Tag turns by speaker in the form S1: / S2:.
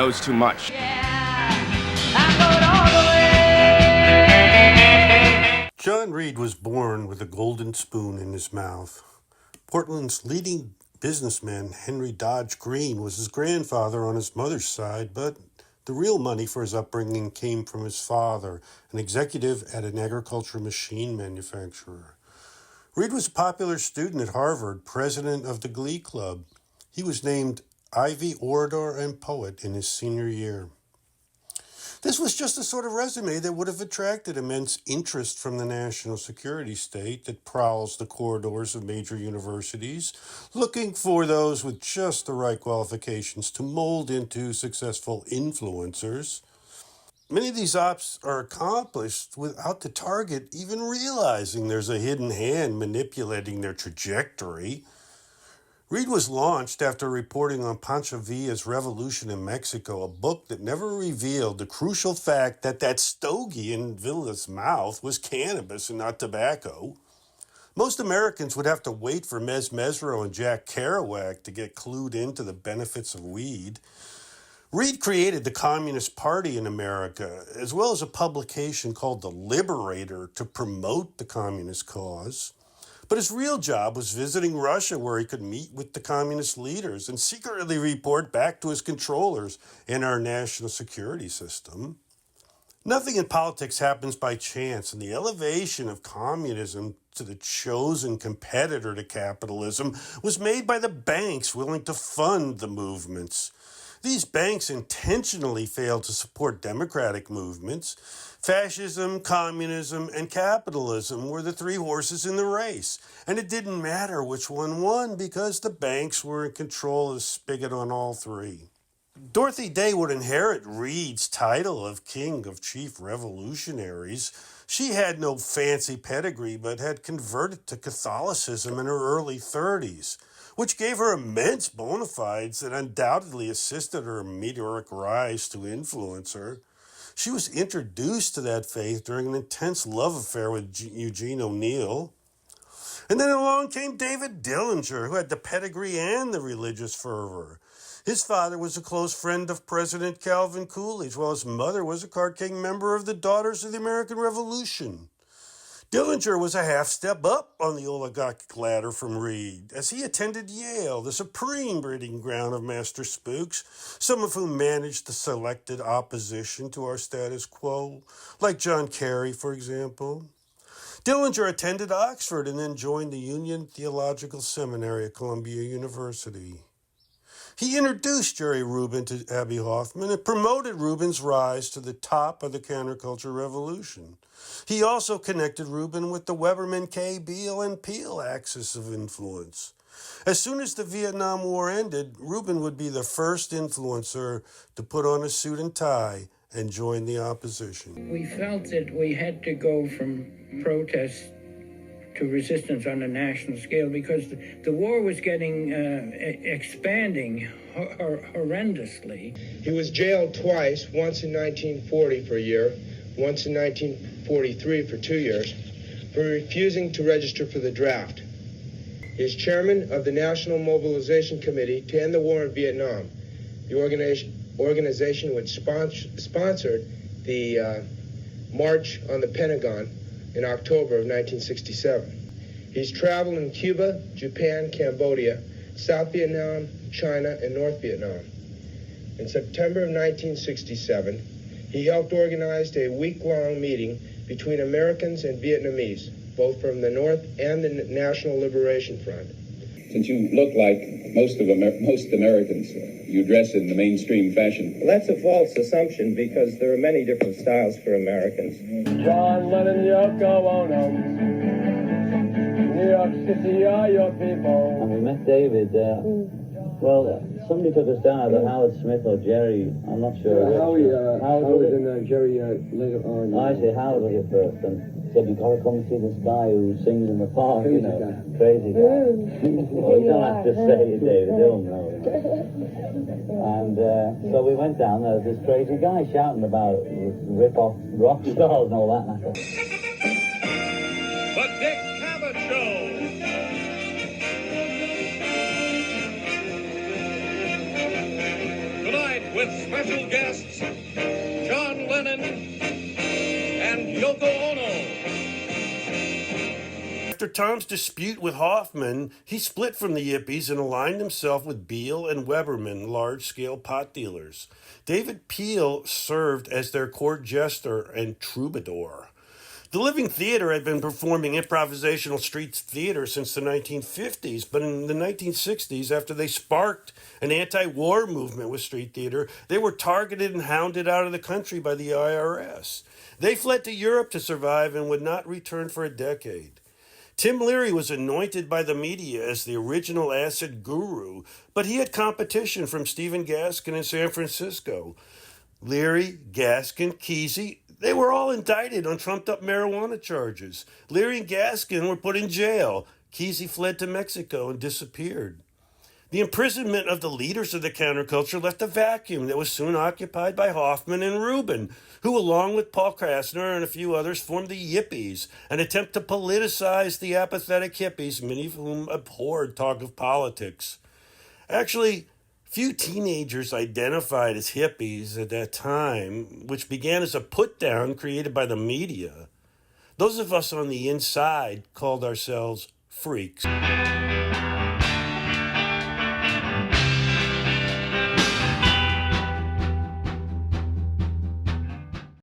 S1: knows too much.
S2: John Reed was born with a golden spoon in his mouth. Portland's leading businessman, Henry Dodge Green, was his grandfather on his mother's side, but the real money for his upbringing came from his father, an executive at an agricultural machine manufacturer. Reed was a popular student at Harvard, president of the Glee Club. He was named Ivy Orator and Poet in his senior year. This was just the sort of resume that would have attracted immense interest from the national security state that prowls the corridors of major universities, looking for those with just the right qualifications to mold into successful influencers. Many of these ops are accomplished without the target even realizing there's a hidden hand manipulating their trajectory. Reed was launched after reporting on Pancho Villa's revolution in Mexico, a book that never revealed the crucial fact that that stogie in Villa's mouth was cannabis and not tobacco. Most Americans would have to wait for Mez Mesro and Jack Kerouac to get clued into the benefits of weed. Reed created the Communist Party in America, as well as a publication called The Liberator to promote the communist cause. But his real job was visiting Russia, where he could meet with the communist leaders and secretly report back to his controllers in our national security system. Nothing in politics happens by chance, and the elevation of communism to the chosen competitor to capitalism was made by the banks willing to fund the movements. These banks intentionally failed to support democratic movements. Fascism, communism, and capitalism were the three horses in the race, and it didn't matter which one won because the banks were in control of the spigot on all three. Dorothy Day would inherit Reed's title of King of Chief Revolutionaries. She had no fancy pedigree but had converted to Catholicism in her early 30s, which gave her immense bona fides that undoubtedly assisted her meteoric rise to influencer. She was introduced to that faith during an intense love affair with Eugene O'Neill. And then along came David Dillinger, who had the pedigree and the religious fervor. His father was a close friend of President Calvin Coolidge, while his mother was a card-carrying member of the Daughters of the American Revolution. Dillinger was a half step up on the oligarchic ladder from Reed, as he attended Yale, the supreme breeding ground of master spooks, some of whom managed the selected opposition to our status quo, like John Kerry, for example. Dillinger attended Oxford and then joined the Union Theological Seminary at Columbia University. He introduced Jerry Rubin to Abbie Hoffman and promoted Rubin's rise to the top of the counterculture revolution. He also connected Rubin with the Weberman K. Beale and Peel axis of influence. As soon as the Vietnam War ended, Rubin would be the first influencer to put on a suit and tie and join the opposition.
S3: We felt that we had to go from protest to resistance on a national scale because the war was getting expanding horrendously.
S4: He was jailed twice, once in 1940 for a year, once in 1943 for 2 years, for refusing to register for the draft. He is chairman of the National Mobilization Committee to End the War in Vietnam, the organization which sponsored the March on the Pentagon in October of 1967. He's traveled in Cuba, Japan, Cambodia, South Vietnam, China, and North Vietnam. In September of 1967, he helped organize a week-long meeting between Americans and Vietnamese, both from the North and the National Liberation Front.
S5: Since you look like most Americans, you dress in the mainstream fashion.
S6: Well, that's a false assumption because there are many different styles for Americans.
S7: John Lennon, Yoko Ono, New York City are your people.
S8: And we met David. Somebody took us down, either Howard Smith or Jerry. I'm not sure.
S7: Howard and Jerry later on.
S8: I say Howard was at first, and said, "You gotta come see this guy who sings in the park, crazy guy. Well, you don't have to say it, David, don't know. And so we went down, there was this crazy guy shouting about rip-off rock stars and all that. And I thought,
S9: The Dick Cavett Show! Tonight with special guests, John Lennon and Yoko Ono.
S2: After Tom's dispute with Hoffman, he split from the Yippies and aligned himself with Beale and Weberman, large-scale pot dealers. David Peel served as their court jester and troubadour. The Living Theater had been performing improvisational street theater since the 1950s, but in the 1960s, after they sparked an anti-war movement with street theater, they were targeted and hounded out of the country by the IRS. They fled to Europe to survive and would not return for a decade. Tim Leary was anointed by the media as the original acid guru, but he had competition from Stephen Gaskin in San Francisco. Leary, Gaskin, Kesey, they were all indicted on trumped-up marijuana charges. Leary and Gaskin were put in jail. Kesey fled to Mexico and disappeared. The imprisonment of the leaders of the counterculture left a vacuum that was soon occupied by Hoffman and Rubin, who, along with Paul Krasner and a few others, formed the Yippies, an attempt to politicize the apathetic hippies, many of whom abhorred talk of politics. Actually, few teenagers identified as hippies at that time, which began as a put-down created by the media. Those of us on the inside called ourselves freaks.